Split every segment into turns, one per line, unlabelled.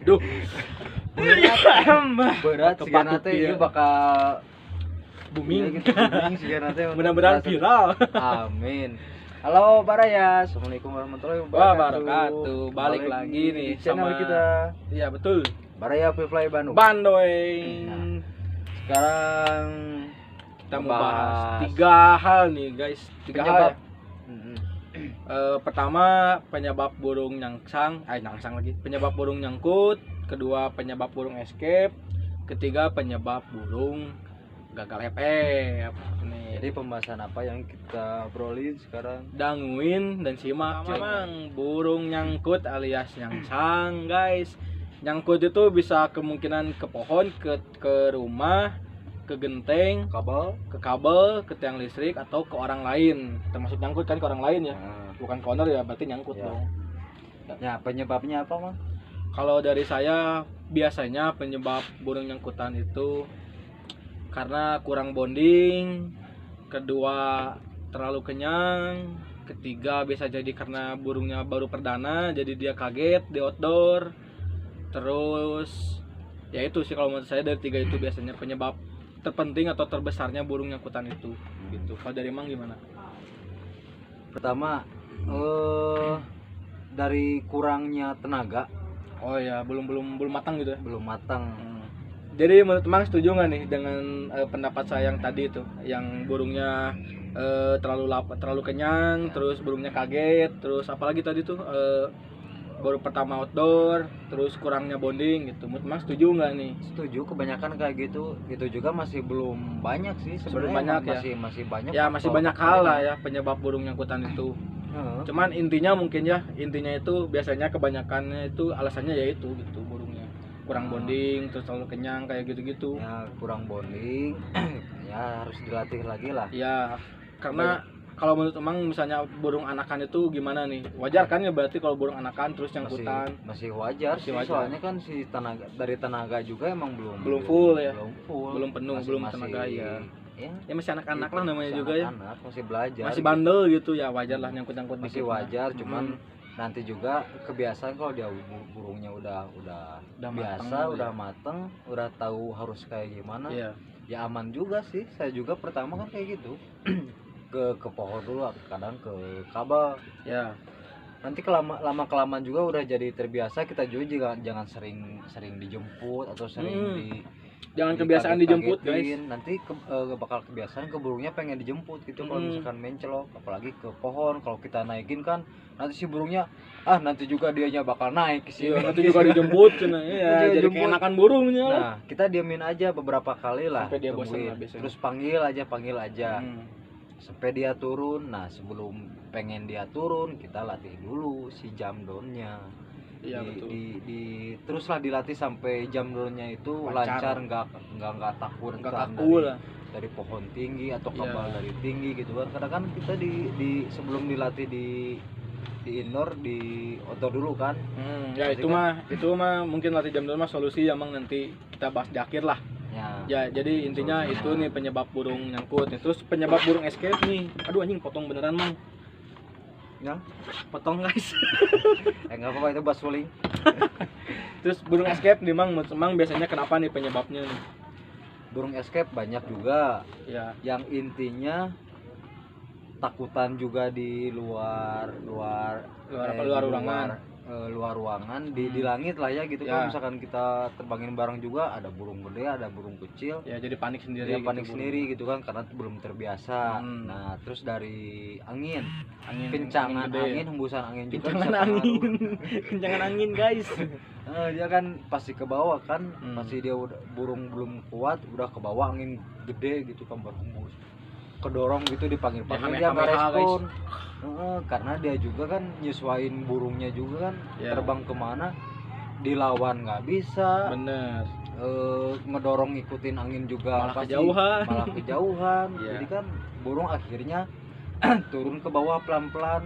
Duh.
Berat sih
Kepatut
nanti
dia.
ini bakal
Booming.
gitu, booming sih nanti.
Mudah-mudahan viral.
Amin. Halo Baraya, assalamualaikum warahmatullahi
Wabarakatuh. Balik
Kembali
lagi nih
di channel
sama
kita
Iya betul.
Baraya Fly Bandung.
Bandoy.
Nah, sekarang
Kita mau
bahas
bahas 3 hal nih guys. 3 hal.
penyebab.
Ya. Pertama penyebab burung nyangsang lagi. Penyebab burung nyangkut. Kedua penyebab burung escape. Ketiga penyebab burung gagal FF. Nih.
Jadi pembahasan apa yang kita obrolin sekarang?
Danguin dan simak. Memang burung nyangkut alias nyangsang guys. Nyangkut itu bisa kemungkinan ke pohon, ke rumah, ke genteng, ke kabel, ke tiang listrik atau ke orang lain. Termasuk nyangkut kan ke orang lain ya.
Nah,
Bukan ke owner ya, berarti nyangkut
Ya.
dong.
ya penyebabnya apa, Mang?
Kalau dari saya biasanya penyebab burung nyangkutan itu karena kurang bonding, kedua terlalu kenyang, ketiga bisa jadi karena burungnya baru perdana jadi dia kaget di outdoor. Terus ya itu sih kalau menurut saya dari 3 itu biasanya penyebab terpenting atau terbesarnya burung nyangkutan itu gitu. Kalau dari Mang gimana?
Pertama, dari kurangnya tenaga,
Oh ya, belum matang gitu ya.
belum matang.
Jadi menurut Mang setuju nggak nih dengan pendapat saya yang tadi itu, yang burungnya terlalu kenyang, terus burungnya kaget, terus apalagi tadi tuh baru pertama outdoor, terus kurangnya bonding gitu. Menurut Mang setuju nggak nih?
Setuju, kebanyakan kayak gitu. Itu juga masih belum banyak sih sebenarnya.
banyak ya?
Masih banyak.
Ya masih banyak hal lah ya penyebab burung nyangkutan itu.
Heeh.
Cuman intinya itu biasanya kebanyakannya itu alasannya yaitu gitu burungnya kurang bonding, terus terlalu kenyang kayak gitu-gitu.
Ya kurang bonding. Ya harus dilatih lagi lah.
Ya, karena kalau menurut Emang misalnya burung anakan itu gimana nih? Wajar kan ya berarti kalau burung anakan terus nyangkutan?
Masih wajar
Masih
sih,
wajar.
soalnya kan si tenaga juga emang belum
Full ya?
belum full,
Belum penuh, belum tenaga ya.
ya
Ya masih anak-anak lah namanya
masih
juga ya.
anak, masih belajar
Masih
gitu.
bandel gitu ya, wajar lah nyangkut-nyangkut
Masih
dikit mah.
wajar, cuman nanti juga kebiasaan kalau dia burungnya udah biasa,
mateng,
udah
ya.
mateng, udah tahu harus kayak gimana.
Iya.
Ya aman juga sih. Saya juga pertama kan kayak gitu. ke pohon dulu, kadang ke kabel.
Ya.
Nanti lama kelamaan juga udah jadi terbiasa. Kita juga jangan sering dijemput atau sering
Jangan kebiasaan dijemput guys.
dikaget-kagetin. Nanti bakal kebiasaan ke burungnya pengen dijemput gitu. Kalau misalkan mencelok, apalagi ke pohon, kalau kita naikin kan nanti si burungnya nanti juga dianya bakal naik ke sini.
Iya, nanti juga dijemput cenah. Iya, jadi
Dijemput.
keenakan burungnya.
Nah, kita diamin aja beberapa kali lah.
Sampai dia bosan
tungguin.
lah biasanya.
Terus panggil aja. Sampai dia turun. Nah, sebelum pengen dia turun, kita latih dulu si jam downnya.
Iya betul.
Teruslah dilatih sampai jam downnya itu lancar, nggak takut
Enggak
kan
kaku lah.
dari pohon tinggi atau
Iya.
kabel dari tinggi gitu kan. Kadang kan kita di sebelum dilatih di indoor, di outdoor dulu kan.
Ya
Pasti
itu mah mungkin latih jam dulu mah solusi emang nanti kita bahas di akhir lah. Ya jadi intinya itu nih penyebab burung nyangkut. Terus penyebab burung escape nih. Aduh anjing potong beneran Mang.
Ya,
Potong guys.
nggak apa-apa, itu bahas suling.
Terus burung escape nih Mang biasanya kenapa nih penyebabnya nih?
Burung escape banyak juga.
Ya.
Yang intinya takutan juga di luar
ruangan.
Luar ruangan di langit lah ya gitu.
Ya.
Kalau misalkan kita terbangin bareng juga, ada burung gede, ada burung kecil.
Ya jadi panik sendiri.
Dia
gitu,
panik
burung.
sendiri gitu kan, karena belum terbiasa. Nah, terus dari kencangan angin, hembusan angin juga
Kencangan
bisa
angin.
pengaruh.
Kencangan angin guys.
Dia kan pasti ke bawah kan, pasti dia burung belum kuat, udah ke bawah angin gede gitu kan, berhembus, kedorong gitu, dipanggil dia nggak respon. Karena dia juga kan nyesuaiin burungnya juga kan, terbang kemana dilawan nggak bisa.
Bener.
Ngedorong ngikutin angin juga
Malah kejauhan.
Jadi kan burung akhirnya turun ke bawah pelan-pelan,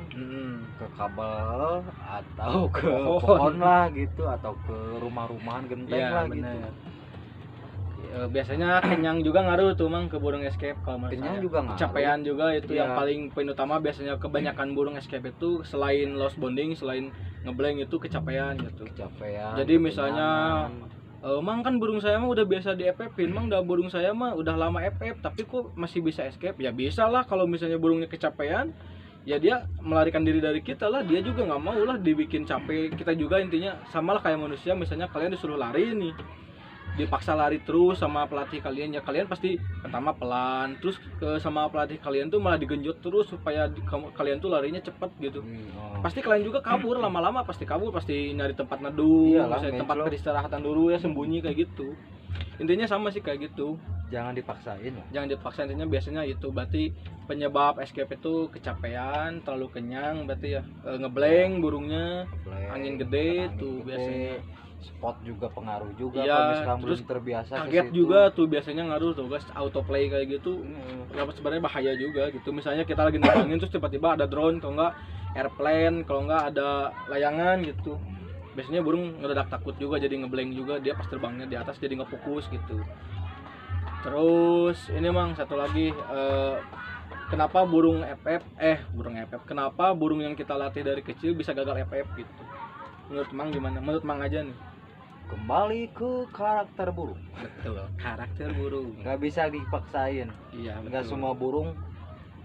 ke kabel atau ke pohon lah gitu, atau ke rumah-rumahan genteng lah gitu.
Biasanya kenyang juga ngaruh tuh mang ke burung escape kalau menurut
Kenyang
saya.
juga ngaruh.
Kecapean juga itu
Iya.
yang paling poin utama. Biasanya kebanyakan burung escape itu selain lost bonding, selain ngeblank itu kecapean gitu.
Kecapean.
Jadi misalnya mang kan burung saya mah udah biasa di FF-in, mang udah burung saya mah udah lama FF tapi kok masih bisa escape. Ya bisa lah kalau misalnya burungnya kecapean, ya dia melarikan diri dari kita lah, dia juga nggak mau lah dibikin capek. Kita juga intinya sama lah kayak manusia, misalnya kalian disuruh lari nih, dipaksa lari terus sama pelatih kalian, ya kalian pasti pertama pelan, terus sama pelatih kalian tuh malah digenjot terus supaya kalian tuh larinya cepet gitu. Pasti kalian juga kabur, lama-lama pasti kabur, pasti nyari tempat neduh,
Iyalah,
misalnya tempat
menclok.
peristirahatan dulu ya, sembunyi kayak gitu. Intinya sama sih kayak gitu,
Jangan dipaksain lah.
jangan dipaksa. Intinya biasanya itu berarti penyebab escape itu kecapean, terlalu kenyang berarti ya, ngeblank burungnya, angin gede tuh biasanya.
Spot juga pengaruh juga
Iya,
kalau misalkan
terus
belum terbiasa ke
kaget
situ.
juga tuh biasanya ngaruh tuh guys, autoplay kayak gitu. Kenapa sebenarnya bahaya juga gitu. Misalnya kita lagi nerbangin terus tiba-tiba ada drone, kalau enggak airplane, kalau enggak ada layangan gitu. Biasanya burung ngedadak takut juga, jadi ngeblank juga, dia pas terbangnya di atas jadi nggak fokus gitu. Terus ini mang satu lagi, kenapa burung FF, kenapa burung yang kita latih dari kecil bisa gagal FF gitu? Menurut mang gimana? Menurut mang aja nih.
Kembali ke karakter burung.
Betul, karakter burung.
Nggak bisa dipaksain.
Iya,
Nggak
betul.
semua burung.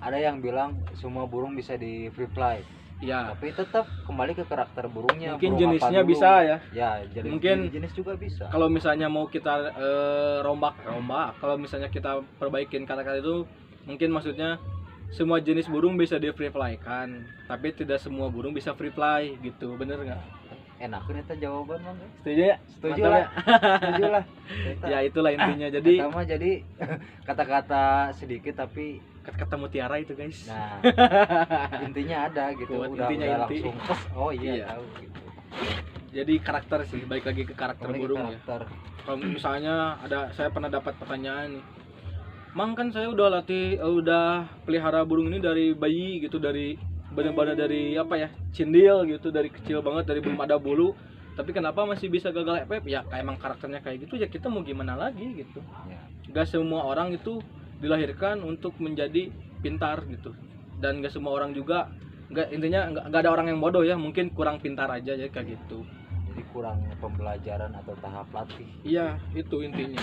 Ada yang bilang semua burung bisa di free fly.
Iya.
Tapi tetap kembali ke karakter burungnya.
Mungkin
burung apa
jenisnya
dulu.
bisa ya.
Ya, jadi
Mungkin
jenis juga bisa.
Kalau misalnya mau kita rombak, kalau misalnya kita perbaikin kata-kata itu, mungkin maksudnya semua jenis burung bisa di free fly kan, tapi tidak semua burung bisa free fly gitu, bener nggak?
Enakan itu jawaban Bang.
Setuju ya?
Setuju
Mantap
lah. Setuju lah.
Ya itulah intinya. Jadi
Jadi kata-kata sedikit tapi
kata-kata mutiara itu guys.
nah intinya ada gitu.
Kuat,
udah
intinya inti.
langsung kes. Oh iya,
Iya.
tahu gitu.
Jadi karakter sih, balik lagi ke karakter
Kembali ke
burung ya.
karakter.
Kalau misalnya saya pernah dapat pertanyaan nih, Mang kan saya udah udah pelihara burung ini dari bayi gitu, dari benar-benar dari apa ya, cindil gitu, dari kecil banget, dari belum ada bulu, tapi kenapa masih bisa gagal FF? Ya emang karakternya kayak gitu, ya kita mau gimana lagi gitu.
Ya.
Gak semua orang itu dilahirkan untuk menjadi pintar gitu, dan gak semua orang juga, intinya nggak ada orang yang bodoh ya, mungkin kurang pintar aja ya kayak gitu.
Jadi kurang pembelajaran atau tahap latih.
Iya, itu intinya,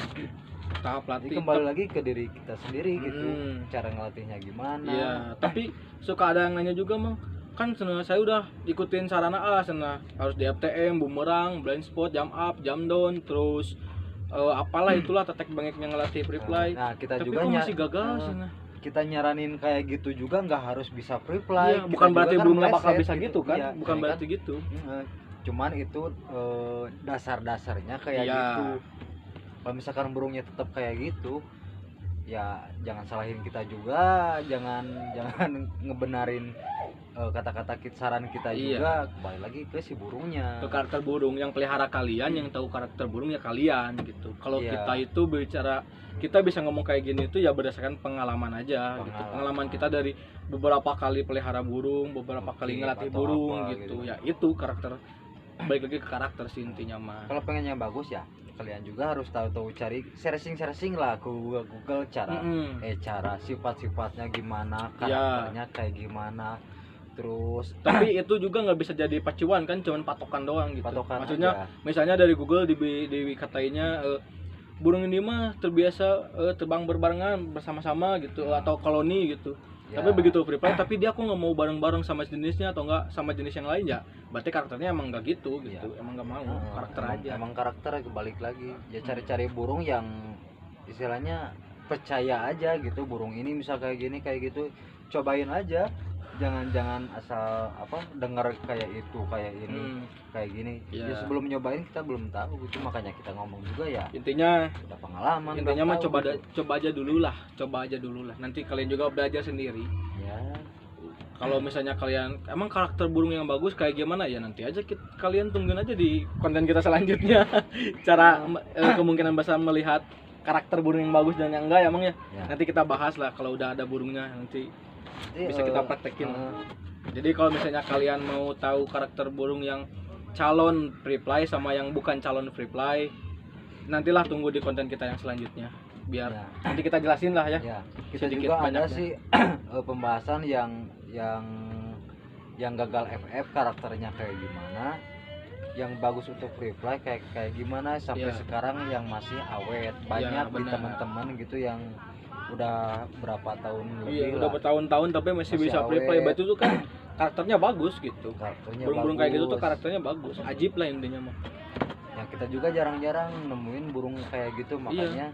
tahap
Jadi
latih.
kembali lagi ke diri kita sendiri gitu.
Hmm.
Cara ngelatihnya gimana.
Iya, tapi suka ada yang nanya juga, Mang. Kan saya udah ikutin sarana A, harus di FTM, bumerang, blind spot, jump up, jump down, terus apalah itulah tetek bengek yang ngelatih free fly.
Nah, kita
Tapi
juga
kok masih gagal sana.
kita nyaranin kayak gitu juga nggak harus bisa free fly.
Iya,
Kita
bukan
juga
berarti
kan
burungnya bakal
meleset
bisa gitu kan?
Iya,
Bukan
ini
berarti
kan,
gitu.
cuman itu dasar-dasarnya kayak
Iya.
gitu. Kalau misalkan burungnya tetap kayak gitu, ya jangan salahin kita juga, jangan ngebenarin kata-kata saran kita
Iya.
juga. Kembali lagi ke si burungnya.
Ke karakter burung yang pelihara kalian, yang tahu karakter burung ya kalian gitu. Kalau
Iya.
kita itu bicara, kita bisa ngomong kayak gini itu ya berdasarkan pengalaman aja gitu. Pengalaman kita dari beberapa kali pelihara burung, beberapa kali
Motif
ngelatih
atau
burung
apa
gitu.
gitu.
Ya itu karakter, balik lagi ke karakter sih intinya mah.
Kalau pengen yang bagus ya, kalian juga harus tahu cari searching lah ke Google cara
Mm-mm.
cara sifat-sifatnya gimana,
Iya.
karakternya kayak gimana. Terus
Tapi itu juga nggak bisa jadi pacuan kan, cuman patokan doang gitu.
patokan
Maksudnya
aja.
misalnya dari Google dikatainya burung ini mah terbiasa terbang berbarengan bersama-sama gitu, atau koloni gitu.
Ya,
Tapi begitu free fly, tapi dia kok nggak mau bareng-bareng sama jenisnya atau enggak sama jenis yang lain, ya berarti karakternya emang nggak gitu
Iya.
emang nggak mau, karakter
emang,
aja.
emang karakter balik lagi. Ya cari-cari burung yang istilahnya percaya aja gitu. Burung ini misal kayak gini kayak gitu, cobain aja. Jangan asal dengar kayak itu kayak ini
Hmm,
kayak gini.
Iya.
Ya sebelum nyobain kita belum tahu gitu, makanya kita ngomong juga ya
intinya
udah pengalaman.
intinya
udah
mah
tahu gitu.
coba aja dulu lah, nanti kalian juga belajar sendiri.
Ya
Kalau misalnya kalian emang karakter burung yang bagus kayak gimana, ya nanti aja kalian tungguin aja di konten kita selanjutnya. Cara kemungkinan besar melihat karakter burung yang bagus dan yang enggak ya, emang ya.
Ya.
Nanti kita bahas lah kalau udah ada burungnya, nanti
Jadi,
bisa kita praktekin. Jadi kalau misalnya kalian mau tahu karakter burung yang calon free fly sama yang bukan calon free fly, nantilah tunggu di konten kita yang selanjutnya biar
Ya.
nanti kita jelasin lah ya.
Ya, kita
Sedikit
juga ada
banyaknya.
sih pembahasan yang gagal FF karakternya kayak gimana, yang bagus untuk reply kayak gimana sampai
Ya.
sekarang yang masih awet. Banyak di
benar.
teman-teman gitu yang udah berapa tahun
Iya,
lebih
udah
lah.
bertahun-tahun tapi masih
Masih
bisa
awet.
reply. Itu tuh kan karakternya bagus gitu.
Karakternya
Burung-burung kayak gitu tuh
bagus.
karakternya bagus. Ajib lah intinya mah.
Ya kita juga jarang-jarang nemuin burung kayak gitu,
Iya.
makanya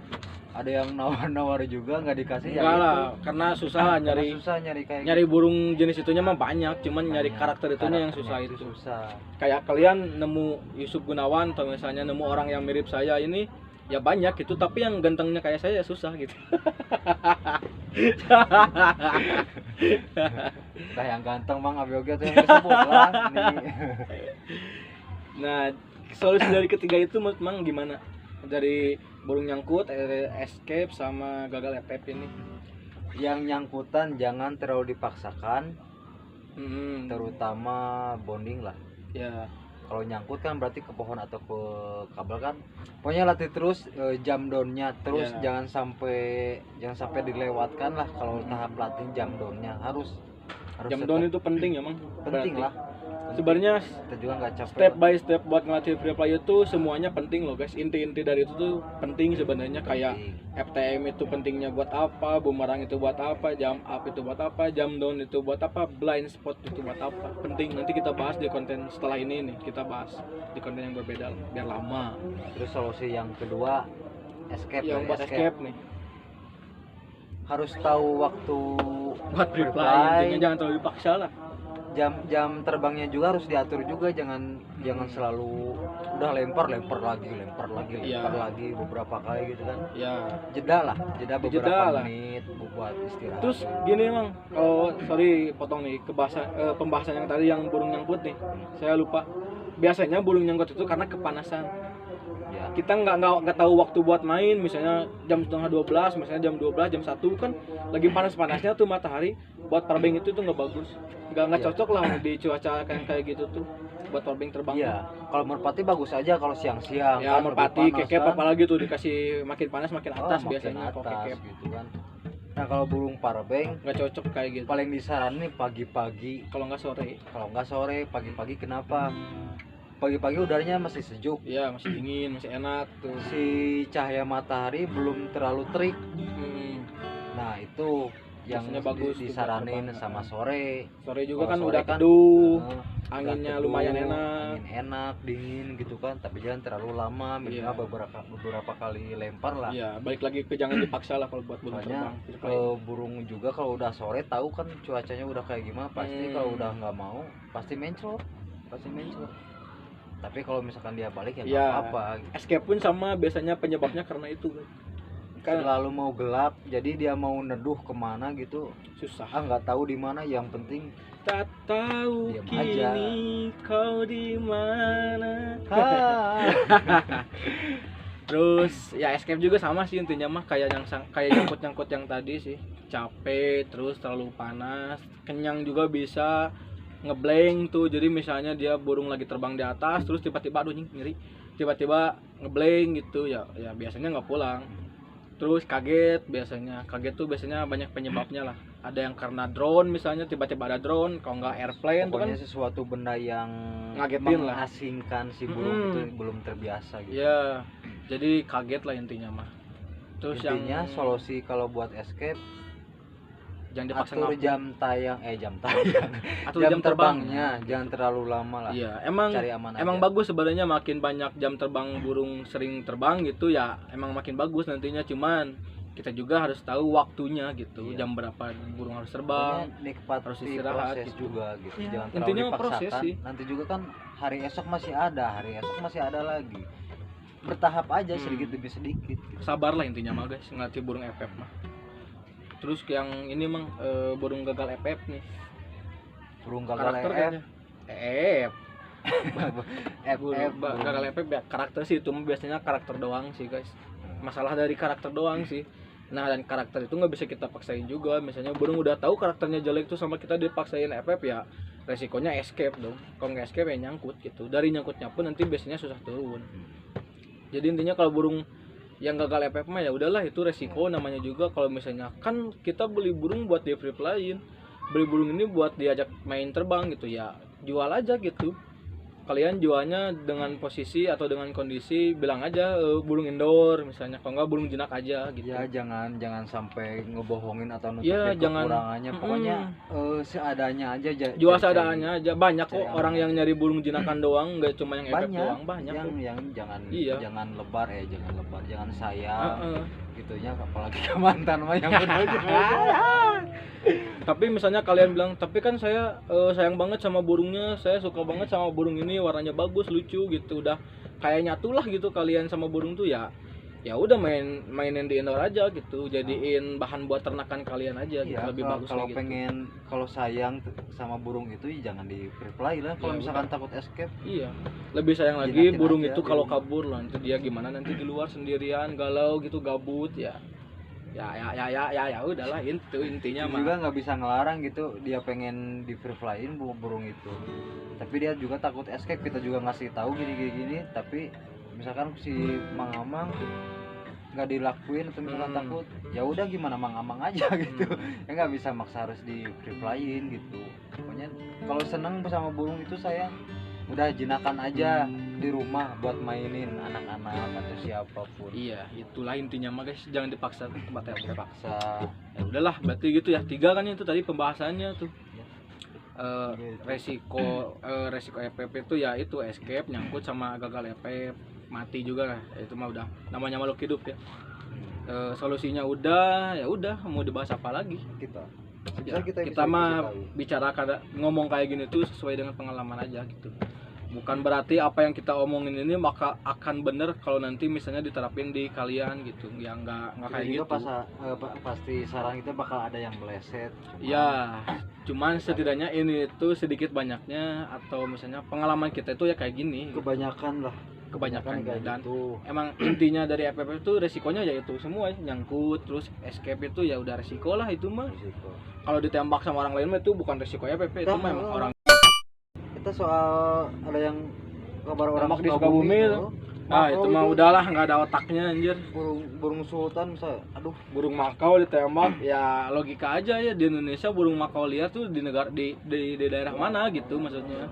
ada yang nawar-nawar juga nggak dikasih.
Enggak lah, karena susah lah
Karena
nyari
susah nyari kayak
nyari burung jenis itunya mah banyak, cuman
gitu.
nyari
Banyak.
karakter itunya yang susah
Karakternya
itu.
susah.
Kayak kalian nemu Yusuf Gunawan atau misalnya nemu orang yang mirip saya ini ya banyak gitu, tapi yang gantengnya kayak saya ya susah gitu.
Nah yang ganteng Bang Abioga tuh yang disebut lah nih.
Nah, solusi dari ketiga itu menurut Mang gimana? Dari burung nyangkut, escape sama gagal FF ini.
Yang nyangkutan jangan terlalu dipaksakan,
Hmm,
terutama bonding lah.
ya,
Kalau nyangkut kan berarti ke pohon atau ke kabel kan. Pokoknya latih terus jam downnya terus,
Ya.
jangan sampai dilewatkan lah. Kalau tahap latih jam downnya harus
jam
tetap
down itu penting ya, Mang.
penting
Berarti.
lah.
Sebenarnya
Kita juga nggak capek
step
lah.
by step buat ngelatih free play itu semuanya penting loh guys. Inti-inti dari itu tuh penting sebenarnya, kayak
Penting.
FTM itu pentingnya buat apa, bumerang itu buat apa, jam up itu buat apa, jam down itu buat apa, blind spot itu buat apa. Penting, nanti kita bahas di konten setelah ini nih, kita bahas di konten yang berbeda lah, biar lama.
Terus solusi yang kedua escape.
Yang
dari
buat escape nih,
harus tahu waktu
buat free play intinya jangan terlalu dipaksa lah.
jam terbangnya juga harus diatur juga, jangan selalu udah lempar lagi
Iya.
lagi beberapa kali gitu kan.
Ya,
Jeda beberapa
Jeda lah.
menit buat istirahat.
terus gini Mang, kalau sorry potong nih ke pembahasan yang tadi yang burung nyangkut nih, saya lupa. Biasanya burung nyangkut itu karena kepanasan.
Ya,
Kita nggak tahu waktu buat main, misalnya jam setengah 12, misalnya jam 12, jam 1 kan lagi panas-panasnya tuh matahari, buat parbing itu tuh nggak bagus, nggak
Iya.
cocok lah di cuaca kayak gitu tuh buat parbing terbang.
iya. Kalau merpati bagus aja kalau siang-siang.
Ya
kan lebih
merpati,
panas
kekep
kan.
apalagi tuh dikasih makin panas makin atas
Makin
biasanya kalau
atas
kekep.
gitu kan. Nah kalau burung parbeng
Nggak cocok kayak gitu.
paling disaranin pagi-pagi.
Kalau nggak sore,
Kalau nggak sore, pagi-pagi. Kenapa? Pagi-pagi udaranya masih sejuk,
ya masih dingin, masih enak tuh.
si cahaya matahari belum terlalu terik.
Hmm.
Nah itu yang
Biasanya bagus tuh buat
disaranin
terbang.
sama sore.
Sore juga
Kalau
kan
sore
udah
kan,
teduh,
eh,
anginnya
udah teduh,
lumayan enak.
angin enak, dingin gitu kan. Tapi jangan terlalu lama, minimal
Iya.
beberapa kali lempar lah.
Ya balik lagi ke jangan dipaksa lah kalau buat burung
Soalnya
terbang.
burung juga kalau udah sore tahu kan cuacanya udah kayak gimana, pasti kalau udah nggak mau pasti mencret. Tapi kalau misalkan dia balik ya nggak
Ya,
apa-apa gitu.
escape pun sama biasanya penyebabnya karena itu kan
Terlalu mau gelap, jadi dia mau neduh kemana gitu,
susah.
nggak tahu di mana. Yang penting
Tak tahu
Diam
kini
aja.
kau di mana.
ah,
Terus ya escape juga sama sih intinya mah, kayak nyangkut yang tadi sih. Capek, terus terlalu panas, kenyang juga bisa ngeblank tuh. Jadi misalnya dia burung lagi terbang di atas terus tiba-tiba aduh nyeri, tiba-tiba ngeblank gitu ya biasanya nggak pulang. Terus kaget tuh biasanya banyak penyebabnya lah. Ada yang karena drone, misalnya tiba-tiba ada drone, kalau nggak airplane tuh kan.
pokoknya sesuatu benda yang
Ngagetin lah.
mengasingkan si burung itu belum terbiasa gitu.
Ya, jadi kaget lah intinya mah. Terus
Intinya
yang
solusi kalau buat escape,
jangan dipaksa
atur
ngapung.
jam tayang
Atur
jam
jam terbang.
terbangnya jangan terlalu lama lah.
Iya, emang
Cari aman
emang
aja.
bagus sebenarnya, makin banyak jam terbang burung sering terbang gitu ya, emang makin bagus nantinya. Cuman kita juga harus tahu waktunya gitu,
Iya.
jam berapa burung harus
Pokoknya
terbang.
nikmati
harus istirahat
proses
gitu.
juga gitu.
Ya,
Jangan
intinya
terlalu
mah proses
dipaksakan.
sih.
Nanti juga kan hari esok masih ada lagi. Bertahap aja sedikit demi sedikit gitu.
Sabar lah intinya mah guys, ngelatih burung FF mah. Terus yang ini mang burung gagal FF nih.
Burung gagal
Karakter
EF,
kayaknya. FF.
FF,
Gagal FF ya, karakter sih itu mah biasanya karakter doang sih guys. Masalah dari karakter doang sih. Nah dan karakter itu nggak bisa kita paksain juga. Misalnya burung udah tahu karakternya jelek tuh sama kita dipaksain FF ya resikonya escape dong. Kalau nggak escape ya nyangkut gitu. Dari nyangkutnya pun nanti biasanya susah turun. Jadi intinya kalau burung yang gagal efek mah ya udahlah, itu resiko namanya juga. Kalau misalnya kan kita beli burung buat di free fly-in, beli burung ini buat diajak main terbang gitu ya, jual aja gitu. Kalian jualnya dengan posisi atau dengan kondisi bilang aja burung indoor misalnya, kalau enggak burung jinak aja gitu.
Ya jangan sampai ngebohongin atau
Ya,
nutupin
jangan.
kekurangannya. Pokoknya seadanya aja.
Jual
cari-
seadanya aja. Banyak kok
cari
orang yang nyari burung jinakan doang, nggak cuma yang efek
banyak
doang, banyak kok.
yang jangan
Iya.
jangan lebar jangan sayang
Heeh.
gitunya, apalagi ke mantan mah yang bener aja.
Tapi misalnya kalian bilang, tapi kan saya sayang banget sama burungnya, saya suka banget sama burung ini, warnanya bagus, lucu gitu, udah kayak nyatu lah gitu kalian sama burung tuh ya. Ya udah mainin di indoor aja gitu, jadiin bahan buat ternakan kalian aja gitu,
Iya,
lebih bagus
kalau
gitu.
kalau sayang sama burung itu ya jangan di free fly lah. Kalau
Ya,
misalkan takut escape,
Iya, lebih sayang lagi
Jinakin
burung
aja
itu
di
kalau
rumah.
kabur lah, nanti dia gimana nanti di luar sendirian galau gitu, gabut ya. Ya udahlah, itu intinya
itu
mah.
juga nggak bisa ngelarang gitu, dia pengen di free flyin burung itu, tapi dia juga takut escape. Kita juga ngasih tahu gini, tapi misalkan si Mang Amang nggak dilakuin atau misalkan takut, ya udah gimana Mang Amang aja gitu. Ya nggak bisa maksa harus di free flyin gitu. Pokoknya kalau seneng sama burung itu saya udah jinakan aja di rumah buat mainin anak-anak atau siapapun.
Iya, itulah intinya mah guys, jangan dipaksa ke tempat yang berat.
Paksa.
Ya udahlah, berarti gitu ya. 3 kan itu tadi pembahasannya tuh. Resiko EPP itu ya itu escape, nyangkut sama gagal EPP, mati juga lah. Itu mah udah namanya makhluk hidup ya. Solusinya udah, ya udah, mau dibahas apa lagi?
Kita
Ya,
kita
kita
bisa
mah
kasih tahu.
bicara ngomong kayak gini tuh sesuai dengan pengalaman aja gitu. Bukan berarti apa yang kita omongin ini maka akan bener kalau nanti misalnya diterapin di kalian gitu. Ya nggak
Kita
kayak
juga
gitu.
pasti saran kita bakal ada yang meleset.
Ya, cuman setidaknya ini tuh sedikit banyaknya atau misalnya pengalaman kita itu ya kayak gini.
Kebanyakan lah.
Kebanyakan
kayak
dan
gitu.
emang intinya dari FPP itu resikonya ya itu semua, nyangkut terus escape itu ya udah resiko lah itu mah.
Risiko.
Kalau ditembak sama orang lain mah itu bukan resiko FPP, itu mah emang orang
Kita soal ada yang kabar orang
tembak di Sukabumi itu. Ah, itu mah udahlah, nggak ada otaknya anjir.
burung sultan misalnya, aduh,
Burung makau ditembak, ya logika aja ya, di Indonesia burung makau liar tuh di negara di daerah mana gitu maksudnya.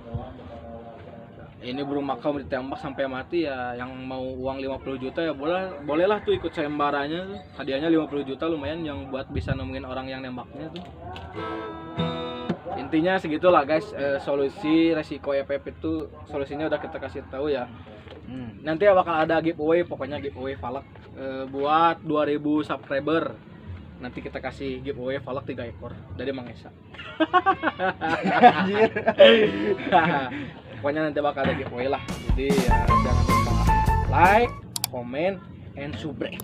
Ini burung makau ditembak sampai mati ya, yang mau uang 50 juta ya bolehlah tuh ikut sayembaranya tuh. Hadiahnya 50 juta lumayan yang buat bisa nemuin orang yang nembaknya tuh. Intinya segitulah guys, solusi resiko EPP itu solusinya udah kita kasih tahu ya. Nanti bakal ada giveaway, pokoknya giveaway Valak buat 2000 subscriber. Nanti kita kasih giveaway Valak 3 ekor dari Mang Esa.
Anjir.
Pokoknya nanti bakal ada giveaway lah. Jadi ya jangan lupa like, comment, and subscribe.